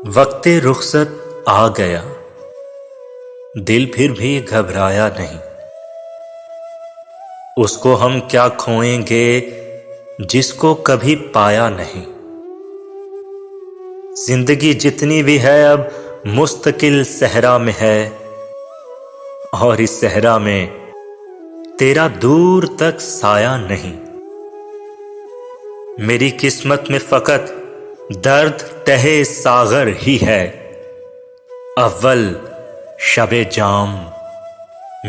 وقت رخصت آ گیا، دل پھر بھی گھبرایا نہیں۔ اس کو ہم کیا کھوئیں گے جس کو کبھی پایا نہیں۔ زندگی جتنی بھی ہے اب مستقل صحرا میں ہے، اور اس صحرا میں تیرا دور تک سایہ نہیں۔ میری قسمت میں فقط درد تہے ساغر ہی ہے، اول شب جام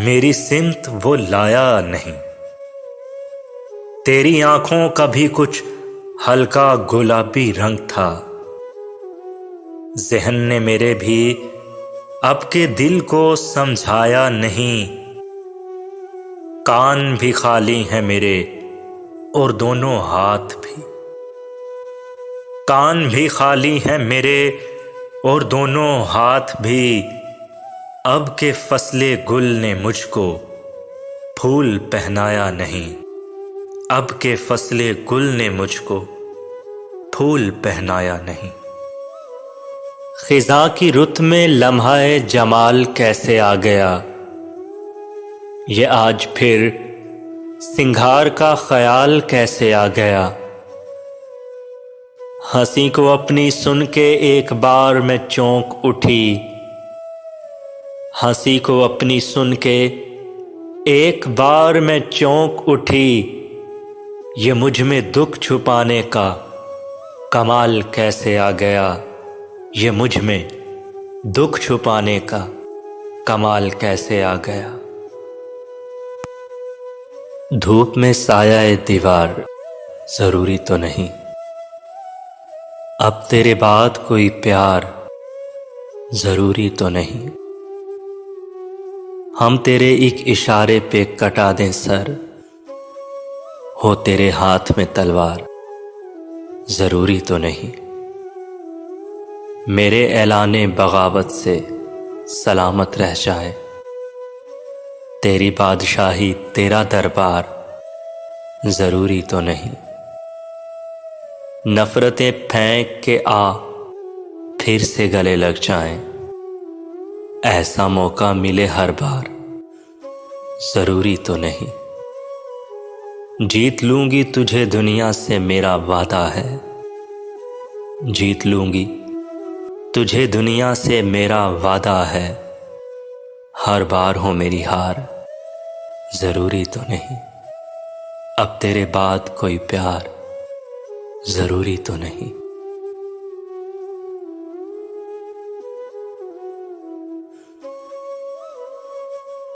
میری سمت وہ لایا نہیں۔ تیری آنکھوں کا بھی کچھ ہلکا گلابی رنگ تھا، ذہن نے میرے بھی اب کے دل کو سمجھایا نہیں۔ کان بھی خالی ہیں میرے اور دونوں ہاتھ بھی، کان بھی خالی ہیں میرے اور دونوں ہاتھ بھی۔ اب کے فصل گل نے مجھ کو پھول پہنایا نہیں، اب کے فصل گل نے مجھ کو پھول پہنایا نہیں۔ خزاں کی رت میں لمحہ جمال کیسے آ گیا، یہ آج پھر سنگھار کا خیال کیسے آ گیا۔ ہنسی کو اپنی سن کے ایک بار میں چونک اٹھی، ہنسی کو اپنی سن کے ایک بار میں چونک اٹھی۔ یہ مجھ میں دکھ چھپانے کا کمال کیسے آ گیا، یہ مجھ میں دکھ چھپانے کا کمال کیسے آ گیا۔ دھوپ میں سایہ دیوار ضروری تو نہیں، اب تیرے بعد کوئی پیار ضروری تو نہیں۔ ہم تیرے ایک اشارے پہ کٹا دیں سر، ہو تیرے ہاتھ میں تلوار ضروری تو نہیں۔ میرے اعلان بغاوت سے سلامت رہ جائے، تیری بادشاہی تیرا دربار ضروری تو نہیں۔ نفرتیں پھینک کے آ پھر سے گلے لگ جائیں، ایسا موقع ملے ہر بار ضروری تو نہیں۔ جیت لوں گی تجھے دنیا سے میرا وعدہ ہے، جیت لوں گی تجھے دنیا سے میرا وعدہ ہے۔ ہر بار ہو میری ہار ضروری تو نہیں، اب تیرے بعد کوئی پیار ضروری تو نہیں۔